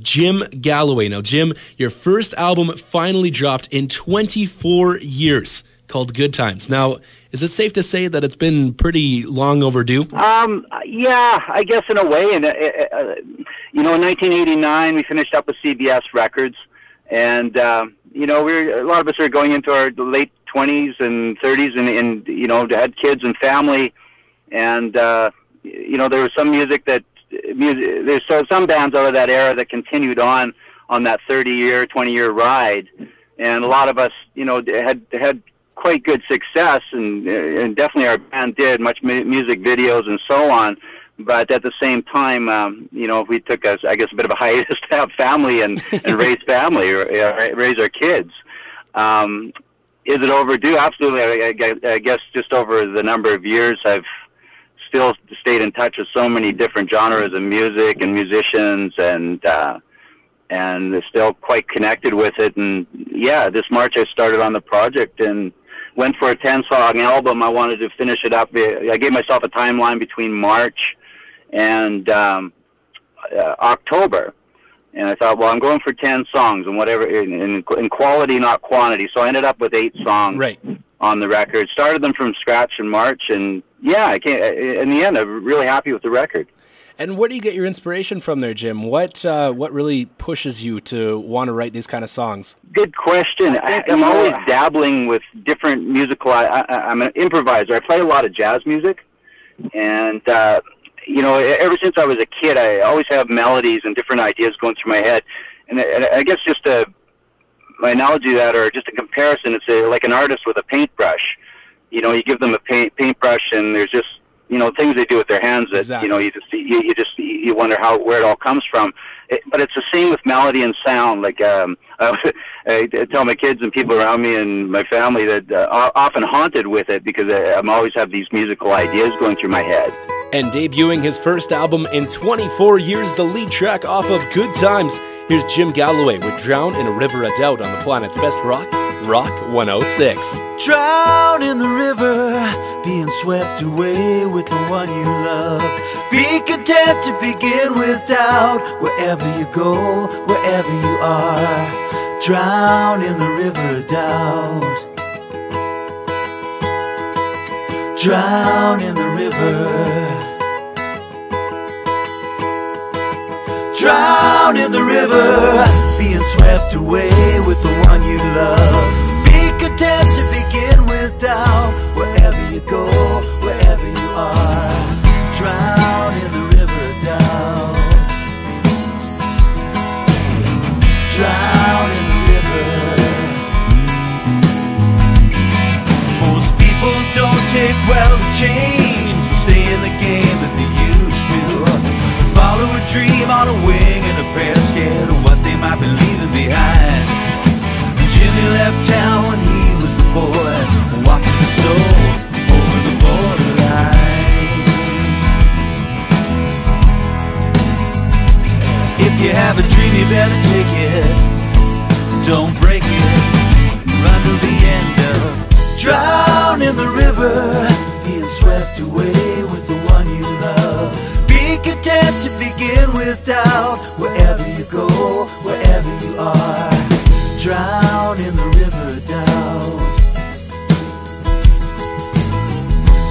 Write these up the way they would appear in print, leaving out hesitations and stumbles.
Jim Galloway. Now, Jim, your first album finally dropped in 24 years, called Good Times. Now, is it safe to say that it's been pretty long overdue? Yeah, I guess in a way. And in 1989, we finished up with CBS Records, and a lot of us are going into our late 20s and 30s, and had kids and family, and there was some there's some bands out of that era that continued on that 30-year, 20-year ride, and a lot of us, had quite good success, and definitely our band did much music videos and so on. But at the same time, we took a bit of a hiatus to have family and raise family, raise our kids. Is it overdue? Absolutely. I guess just over the number of years, I've still stayed in touch with so many different genres of music and musicians, and still quite connected with it. And yeah, this March I started on the project and went for a 10-song album. I wanted to finish it up. I gave myself a timeline between March and October. And I thought, well, I'm going for 10 songs and whatever, in quality, not quantity. So I ended up with 8 songs on the record. Started them from scratch in March, and yeah, in the end, I'm really happy with the record. And where do you get your inspiration from there, Jim? What really pushes you to want to write these kind of songs? Good question. I'm always dabbling with different musical. I'm an improviser. I play a lot of jazz music, and ever since I was a kid, I always have melodies and different ideas going through my head. And I guess just my analogy to that, or just a comparison, it's like an artist with a paintbrush. You give them a paintbrush, and there's just things they do with their hands that you wonder where it all comes from. But it's the same with melody and sound. Like I tell my kids and people around me and my family that often haunted with it, because I'm always have these musical ideas going through my head. And debuting his first album in 24 years, the lead track off of Good Times, here's Jim Galloway with Drown in a River of Doubt on the planet's best rock, Rock 106. Drown in the river, being swept away with the one you love. Be content to begin with doubt, wherever you go, wherever you are. Drown in the river of doubt. Drown in the river. Drown in the river, being swept away with the one you love. Be content to begin with doubt, wherever you go, wherever you are. Drown in the river of doubt. Drown in the river. Most people don't take well to change, stay in the game that they used to. Follow a dream on a wing and a prayer, scared of what they might be leaving behind. Jimmy left town when he was a boy, walking the soul over the borderline. If you have a dream, you better take it. Don't break it. Run to the end of. Drown in the river, being swept away with the one you love. Be content to begin with doubt, wherever you go, wherever you are. Drown in the river of doubt.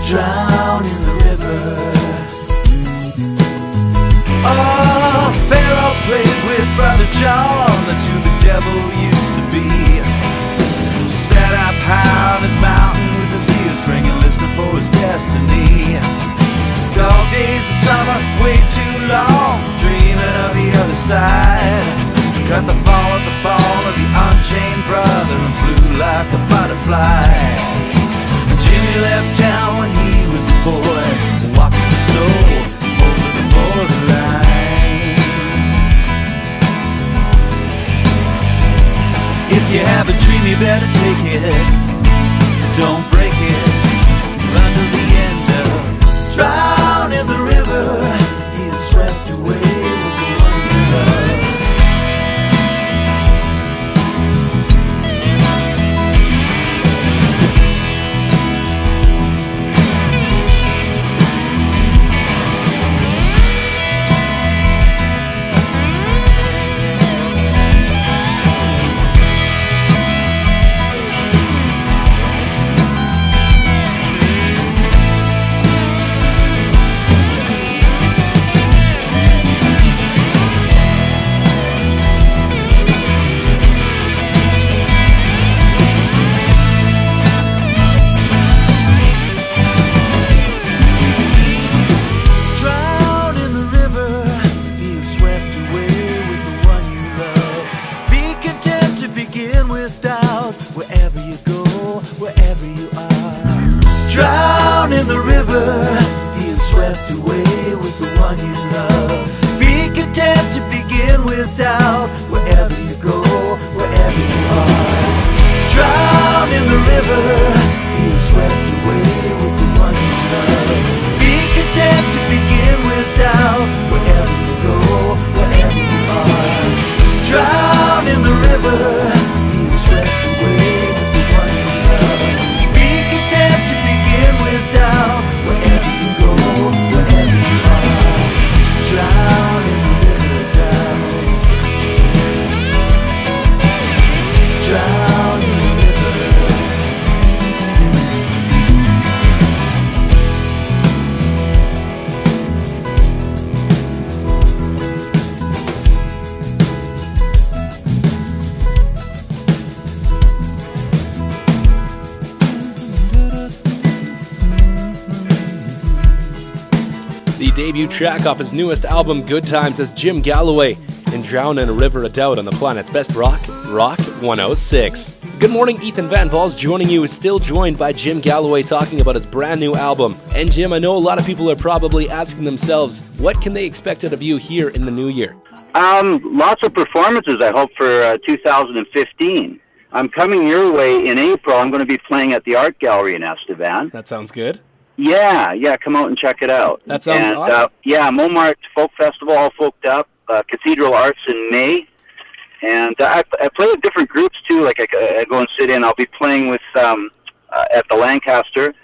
Drown in the river. Oh, Pharaoh played with Brother John, that's who the devil used to be. Sat up high on his mountain with his ears ringing, listening for his destiny. Dog days of summer, way too long, dreaming of the other side. Cut the fall of the ball of the unchained brother and flew like a butterfly. Jimmy left town when he was a boy, walking the soul over the borderline. If you have a dream, you better take it. Don't break it. Run to the end of. Drown in the river, being swept away with the one you love. away with the one you love. Be content to begin with doubt. Wherever you go, wherever you are, drown in the river, being swept away with the one you love. Be content to begin with doubt. Wherever you go, wherever you are, drown in the river, being swept away with the one you love. Be content to begin with doubt. Wherever you go, wherever you are, drown in the river, doubt. Drown in the river. The debut track off his newest album, Good Times, is Jim Galloway and Drown in a River of Doubt on the planet's best rock, Rock 106. Good morning, Ethan Van Val's joining you, still joined by Jim Galloway talking about his brand new album. And Jim, I know a lot of people are probably asking themselves, what can they expect out of you here in the new year? Lots of performances, I hope, for 2015. I'm coming your way in April. I'm going to be playing at the Art Gallery in Estevan. That sounds good. Yeah, come out and check it out. That sounds awesome. Montmartre Folk Festival, all folked up. Cathedral Arts in May. And I play with different groups, too. Like, I go and sit in. I'll be playing with at the Lancaster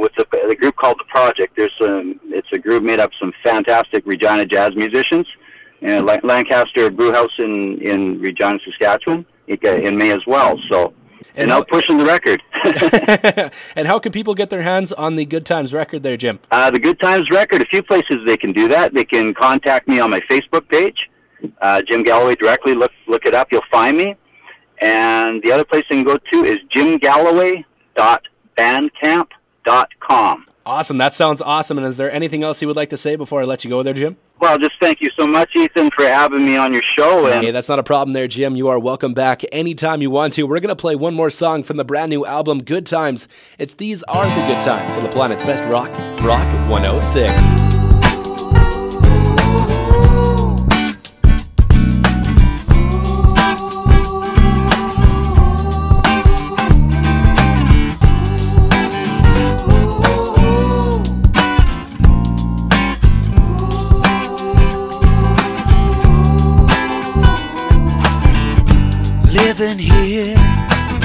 with the group called The Project. It's a group made up of some fantastic Regina jazz musicians. And Lancaster Brewhouse in Regina, Saskatchewan, in May as well. So, and now pushing the record. And how can people get their hands on the Good Times record there, Jim? The Good Times record, a few places they can do that. They can contact me on my Facebook page, Jim Galloway directly. Look it up. You'll find me. And the other place they can go to is jimgalloway.bandcamp.com. Awesome. That sounds awesome. And is there anything else you would like to say before I let you go there, Jim? Well, just thank you so much, Ethan, for having me on your show. Hey, that's not a problem there, Jim. You are welcome back anytime you want to. We're going to play one more song from the brand new album, Good Times. It's These Are the Good Times on the planet's best rock, Rock 106. Living here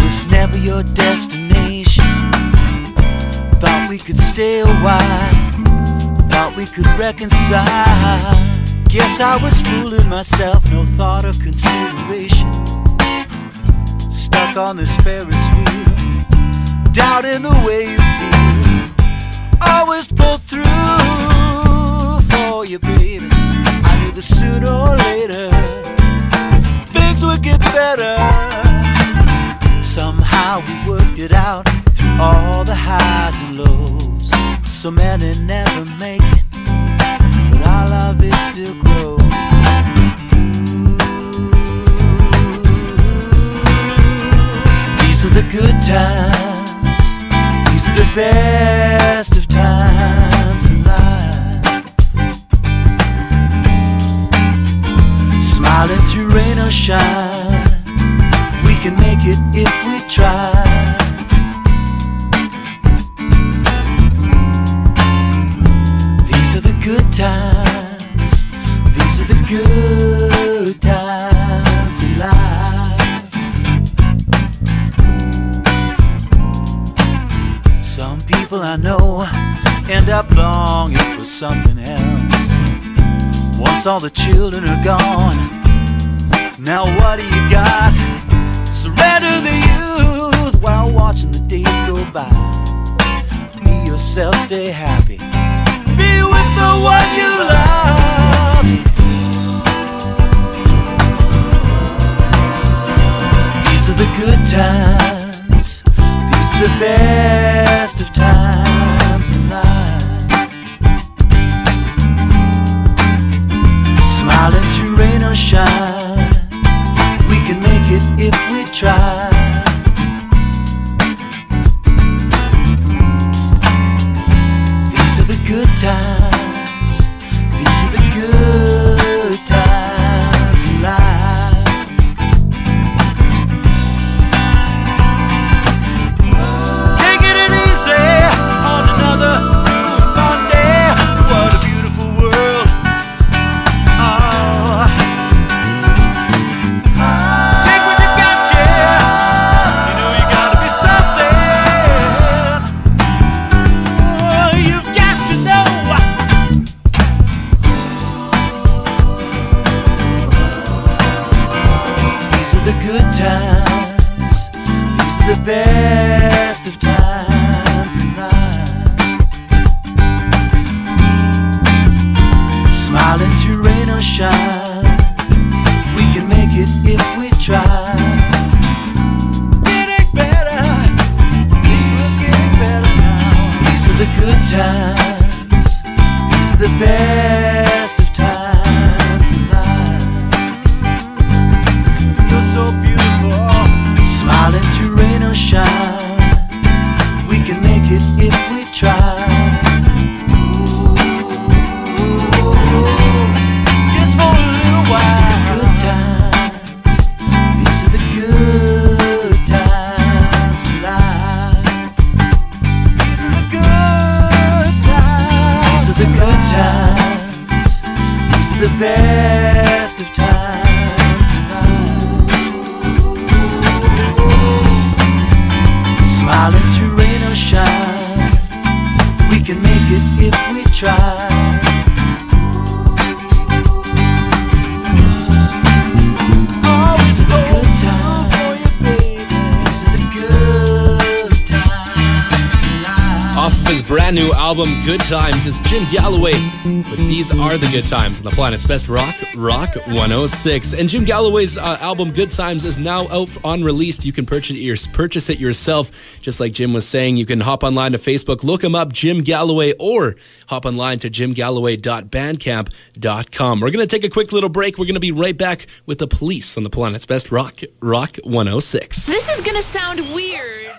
was never your destination. Thought we could stay a while, thought we could reconcile. Guess I was fooling myself, no thought or consideration. Stuck on this Ferris wheel, doubting the way you feel. Always pull through for you, baby. I knew that sooner or later things would get better. Somehow we worked it out through all the highs and lows. So many never make it, but our love it still grows. These are the good times, these are the best of times in life. Smiling through rain or shine, we can make it if we try. These are the good times, these are the good times in life. Some people I know end up longing for something else. Once all the children are gone, now what do you got? Surrender the youth while watching the days go by. Be yourself, stay happy, be with the one you love. These are the good times, these are the best of times in life. Smiling through rain or shine, we can make it if we try. These are the good times, good times. These are the best of times in life. Smiling through rain or shine, we can make it if we try. Getting better, things will get better now. These are the good times. These are the best of times in life. You're so beautiful. Smiling through rain or shine, we can make it if we try. Just for a little while. These are the good times. These are the good times in life. These are the good times. These are the good times. These are the best of times in life. Smiling through rain or shine, we can make it if we try. Oh, these are the good times. These are the good times in life. Off of his brand new album, Good Times, is Jim Galloway with These Are the Good Times on the planet's best rock, Rock 106. And Jim Galloway's album, Good Times, is now out on release. You can purchase it yourself. Just like Jim was saying, you can hop online to Facebook, look him up, Jim Galloway, or hop online to jimgalloway.bandcamp.com. We're going to take a quick little break. We're going to be right back with the Police on the planet's best rock, Rock 106. This is gonna sound weird.